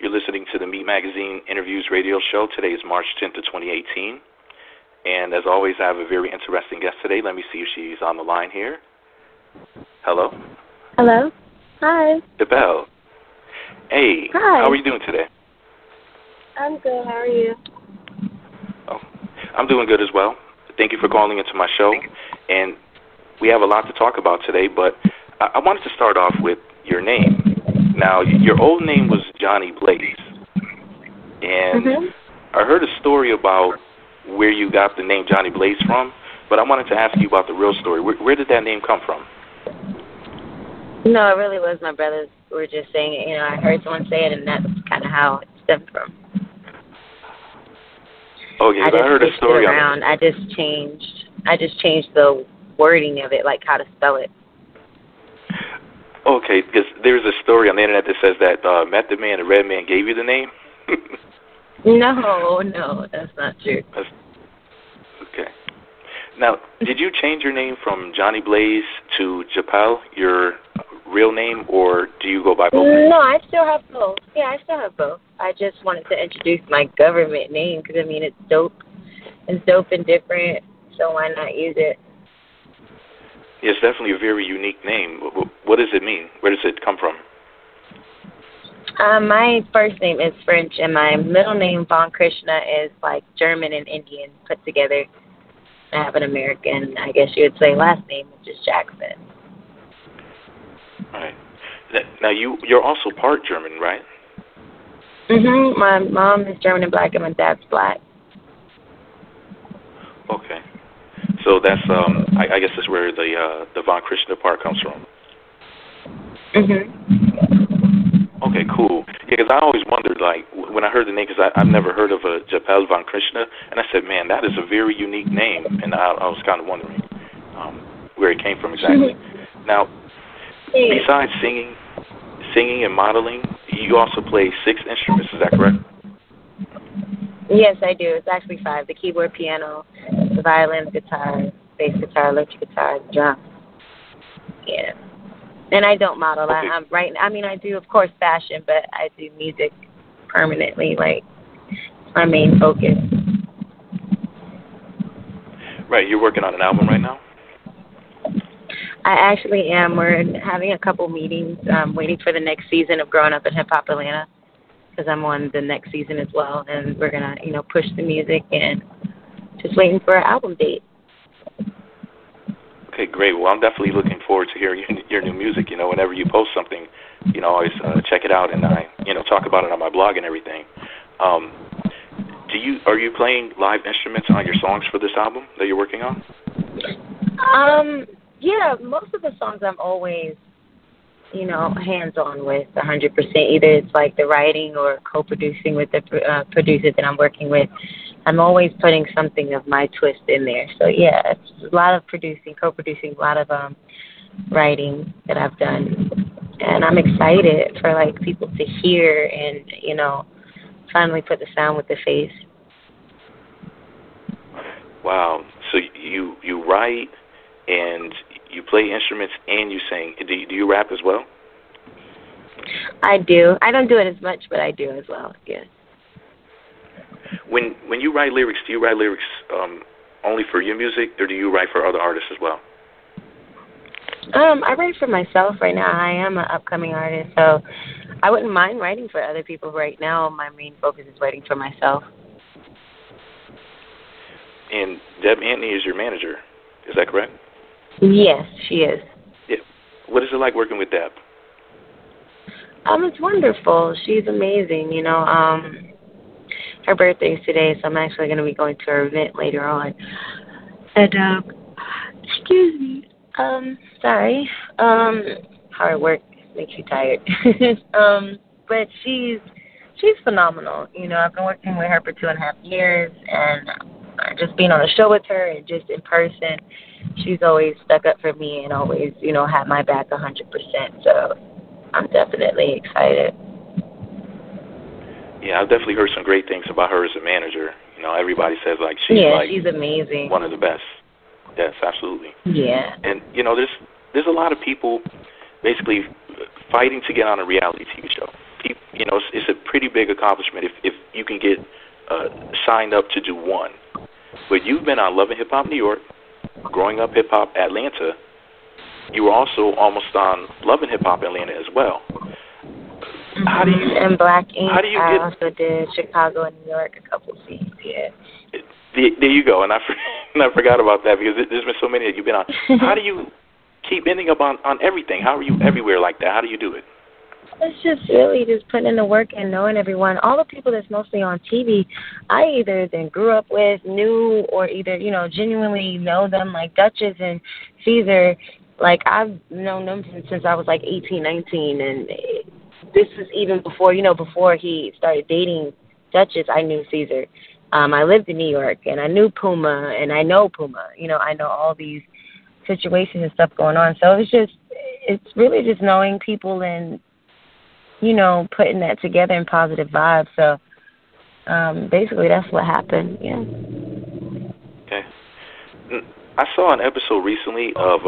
You're listening to the Meet Magazine Interviews radio show. Today is March 10th of 2018. And as always, I have a very interesting guest today. Let me see if she's on the line here. Hello? Hello? Hi. Jzapal. Hey. Hi. How are you doing today? I'm good. How are you? Oh, I'm doing good as well. Thank you for calling into my show. And we have a lot to talk about today, but I wanted to start off with your name. Now, your old name was Jhonni Blaze, and I heard a story about where you got the name Jhonni Blaze from, but I wanted to ask you about the real story. Where did that name come from? No, it really was my brothers who were just saying it. You know, I heard someone say it, and that's kind of how it stemmed from. Okay, I heard a story on it. I just changed the wording of it, like how to spell it. Okay, because there's a story on the internet that says that Method Man and Red Man gave you the name. No, that's not true. Okay. Now, did you change your name from Jhonni Blaze to Jzapal, your real name, or do you go by both names? No, I still have both. Yeah, I still have both. I just wanted to introduce my government name because, I mean, it's dope. It's dope and different, so why not use it? It's definitely a very unique name. What does it mean? Where does it come from? My first name is French, and my middle name, Vonkrishna, is like German and Indian put together. I have an American, I guess you would say, last name, which is Jackson. All right. Now, you're also part German, right? My mom is German and black, and my dad's black. Okay. So that's, I guess that's where the Vonkrishna part comes from. Okay, cool. Yeah, because I always wondered, like, when I heard the name, because I've never heard of a Jzapal Vonkrishna, and I said, man, that is a very unique name, and I was kind of wondering where it came from exactly. Now, besides singing and modeling, you also play 6 instruments, is that correct? Yes, I do. It's actually 5. The keyboard, piano, the violin, the guitar, bass guitar, electric guitar, the drums. Yeah. And I don't model. Okay. I do, of course, fashion, but I do music permanently. Like, it's my main focus. Right. You're working on an album right now? I actually am. We're having a couple meetings, waiting for the next season of Growing Up in Hip Hop Atlanta, because I'm on the next season as well, and we're going to, push the music and just waiting for an album date. Okay, great. Well, I'm definitely looking forward to hearing your new music. Whenever you post something, always check it out, and I, talk about it on my blog and everything. Are you playing live instruments on your songs for this album that you're working on? Yeah, most of the songs I'm always hands-on with 100%. Either it's like the writing or co-producing with the producer that I'm working with. I'm always putting something of my twist in there. So, yeah, it's a lot of producing, co-producing, a lot of writing that I've done. And I'm excited for, people to hear and, finally put the sound with the face. Wow. So you write and you play instruments and you sing. Do you rap as well? I do. I don't do it as much, but I do as well, yes. When you write lyrics, do you write lyrics only for your music, or do you write for other artists as well? I write for myself right now. I am an upcoming artist, so I wouldn't mind writing for other people right now. My main focus is writing for myself. And Deb Antney is your manager, is that correct? Yes, she is. Yeah. What is it like working with Deb? It's wonderful. She's amazing, her birthday is today, so I'm actually going to be going to her event later on. And, excuse me, sorry, hard work makes you tired. But she's phenomenal. I've been working with her for 2.5 years, and just being on a show with her and just in person, she's always stuck up for me and always, had my back 100%. So I'm definitely excited. Yeah, I've definitely heard some great things about her as a manager. Everybody says she's amazing. One of the best. Yes, absolutely. Yeah. And there's a lot of people basically fighting to get on a reality TV show. it's a pretty big accomplishment if you can get signed up to do one. But you've been on Love and Hip Hop New York, Growing Up Hip Hop Atlanta. You were also almost on Love and Hip Hop Atlanta as well. How do you? And Black Ink. How do you I get? also did Chicago and New York a couple seasons. Yeah. There you go, and I forgot about that because there's been so many that you've been on. How do you keep ending up on everything? How are you everywhere like that? How do you do it? It's just really just putting in the work and knowing everyone. All the people that's mostly on TV, I either then grew up with, knew, or either, genuinely know them, like Duchess and Caesar. Like, I've known them since I was like 18, 19, and this was even before, before he started dating Duchess, I knew Caesar. I lived in New York, and I knew Puma, and I know Puma. I know all these situations and stuff going on. So it's really just knowing people and, putting that together in positive vibes. So basically that's what happened, yeah. Okay. I saw an episode recently of,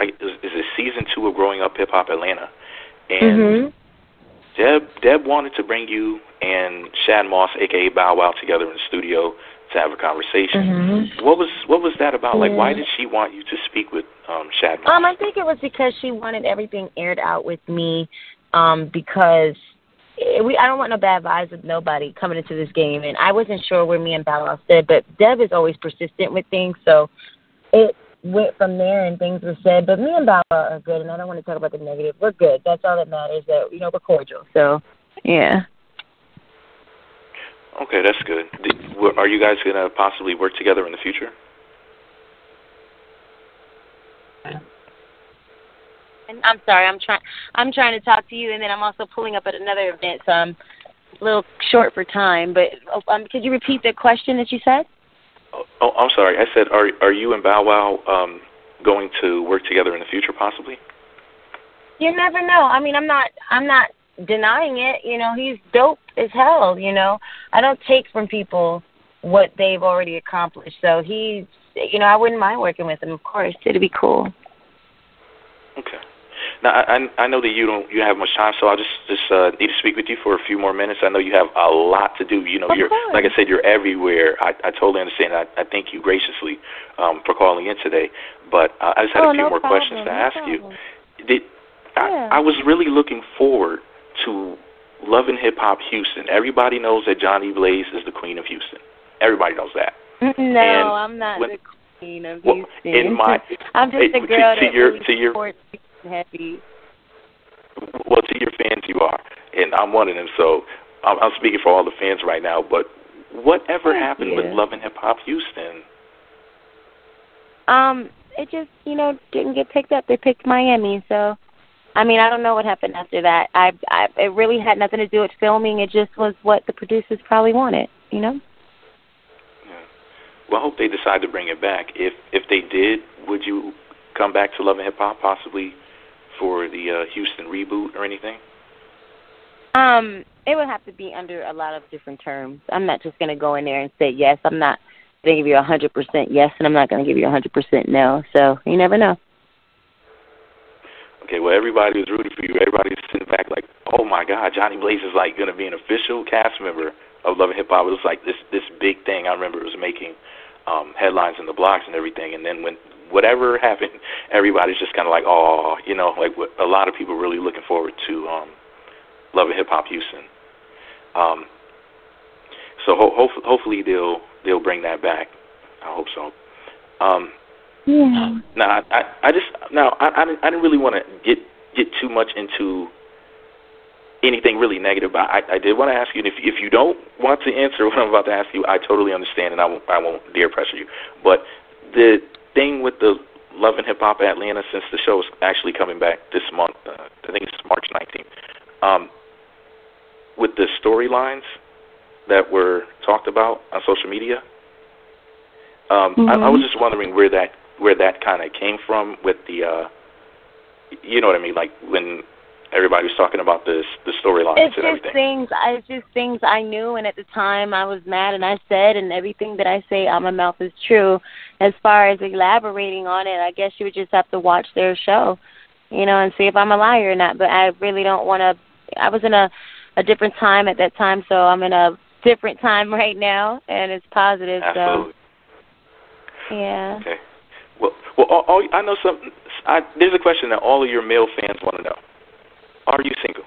is it season 2 of Growing Up Hip Hop Atlanta? And Deb wanted to bring you and Shad Moss, a.k.a. Bow Wow, together in the studio to have a conversation. What was that about? Like, why did she want you to speak with Shad Moss? I think it was because she wanted everything aired out with me, because I don't want no bad vibes with nobody coming into this game, and I wasn't sure where me and Bow Wow stood, but Deb is always persistent with things, so it went from there and things were said. But me and Bow Wow are good, and I don't want to talk about the negative. We're good. That's all that matters, that, we're cordial. So, yeah. Okay, that's good. Are you guys going to possibly work together in the future? And I'm sorry, I'm trying to talk to you, and then I'm also pulling up at another event, so I'm a little short for time. But could you repeat the question that you said? Oh, I'm sorry. I said, are you and Bow Wow going to work together in the future, possibly? You never know. I mean, I'm not denying it. He's dope as hell. I don't take from people what they've already accomplished. So he's, I wouldn't mind working with him. Of course, it'd be cool. Okay. Now, I know that you don't have much time, so I'll just need to speak with you for a few more minutes. I know you have a lot to do. You're like I said, you're everywhere. I totally understand. I thank you graciously for calling in today. But I just had a few more questions to ask you. I was really looking forward to Love and Hip Hop Houston. Everybody knows that Jhonni Blaze is the queen of Houston. Everybody knows that. No, I'm not the queen of Houston. I'm just a girl that really supports heavy. Well, to your fans you are, and I'm one of them, so I'm speaking for all the fans right now, but whatever happened with Love and Hip Hop Houston? It just, didn't get picked up. They picked Miami, so, I don't know what happened after that. It really had nothing to do with filming. It just was what the producers probably wanted, Yeah. Well, I hope they decide to bring it back. If they did, would you come back to Love and Hip Hop possibly for the Houston reboot or anything? It would have to be under a lot of different terms. I'm not just going to go in there and say yes. I'm not going to give you 100% yes, and I'm not going to give you 100% no. So you never know. Okay, well, everybody was rooting for you. Everybody was sitting back like, oh, my God, Jhonni Blaze is like going to be an official cast member of Love and Hip Hop. It was like this big thing. I remember it was making headlines in the blogs and everything. And then when whatever happened, everybody's just kind of like, oh, like a lot of people really looking forward to Love and Hip Hop Houston. So hopefully they'll bring that back. I hope so. Now I didn't really want to get too much into anything really negative, but I did want to ask you, and if you don't want to answer what I'm about to ask you, I totally understand, and I won't dare pressure you. But the thing with the Love and Hip Hop Atlanta, since the show is actually coming back this month, I think it's March 19th, with the storylines that were talked about on social media, I was just wondering where that kind of came from with the, you know what I mean, like when everybody was talking about the storylines and everything. It's just things I knew, and at the time I was mad, and I said, and everything that I say out my mouth is true. As far as elaborating on it, I guess you would just have to watch their show, and see if I'm a liar or not. But I really don't want to. I was in a a different time at that time, so I'm in a different time right now, and it's positive. Absolutely. So, yeah. Okay. Well, I know something. There's a question that all of your male fans want to know. Are you single?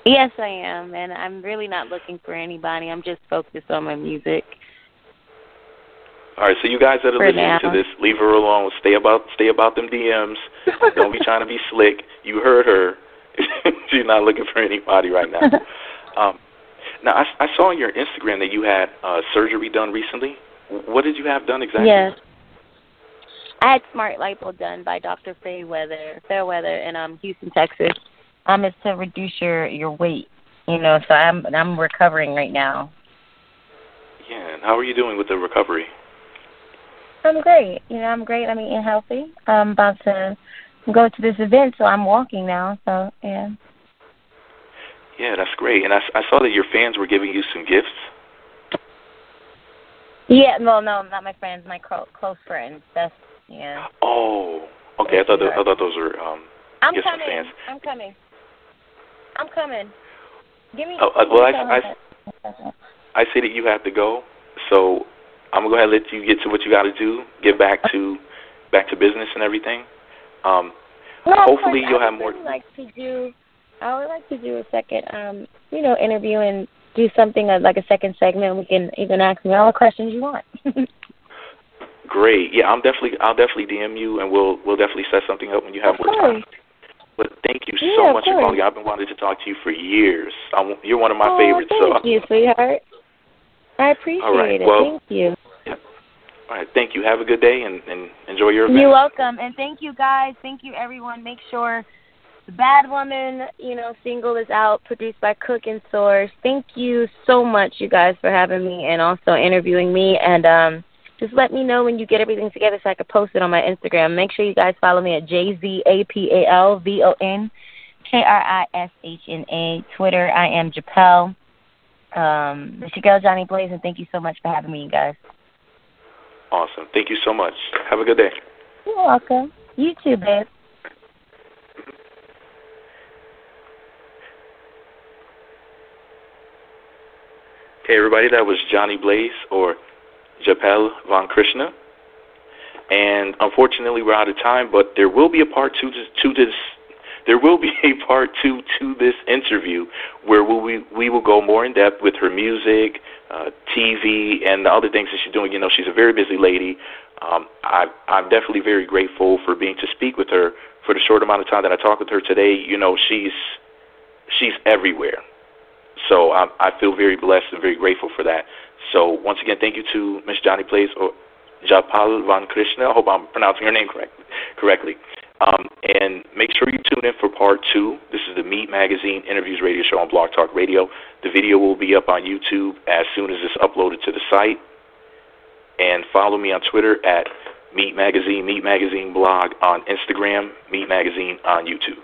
Yes, I am, and I'm really not looking for anybody. I'm just focused on my music. All right, so you guys that are listening to this, leave her alone. Stay about them DMs. Don't be trying to be slick. You heard her. She's not looking for anybody right now. Now, I saw on your Instagram that you had surgery done recently. What did you have done exactly? Yes. I had smart lipo done by Dr. Fairweather in Houston, Texas. It's to reduce your weight, so I'm recovering right now. Yeah, and how are you doing with the recovery? I'm great. I'm great. I'm eating healthy. I'm about to go to this event, so I'm walking now. So yeah. Yeah, that's great. And I saw that your fans were giving you some gifts. Yeah, no, not my friends, my close friends. Yeah. Oh, okay. I thought those were gifts from fans. I'm coming. Give me. I see that you have to go, so I'm gonna go ahead and let you get to what you got to do. Get back to business and everything. Hopefully you'll have more. I would like to do a second, interview and do something like a second segment. We can even ask me all the questions you want. Great. Yeah, I'll definitely DM you, and we'll definitely set something up when you have more time. But thank you so much for calling. I've been wanting to talk to you for years. You're one of my favorites. Thank you, sweetheart. I appreciate it. Thank you. Yeah. All right. Thank you. Have a good day and enjoy your event. You're welcome. And thank you, guys. Thank you, everyone. Make sure The Bad Woman, single is out, produced by Cook and Source. Thank you so much, you guys, for having me and also interviewing me. And just let me know when you get everything together so I can post it on my Instagram. Make sure you guys follow me at JZAPALVONKRISHNA. Twitter, I am Jzapal. It's your girl, Jhonni Blaze, and thank you so much for having me, you guys. Awesome. Thank you so much. Have a good day. You're welcome. You too, babe. Hey, everybody, that was Jhonni Blaze, or Jzapal Vonkrishna. And unfortunately, we're out of time, but there will be a part two to this. There will be a part two to this interview where we will go more in depth with her music, TV, and the other things that she's doing. She's a very busy lady. I'm definitely very grateful for being to speak with her for the short amount of time that I talked with her today. She's everywhere. So I feel very blessed and very grateful for that. So once again, thank you to Miss Jhonni Blaze, or Jzapal Vonkrishna. I hope I'm pronouncing her name correctly. And make sure you tune in for part two. This is the Meet Magazine Interviews Radio Show on Blog Talk Radio. The video will be up on YouTube as soon as it's uploaded to the site. And follow me on Twitter at Meet Magazine Blog, on Instagram, Meet Magazine on YouTube.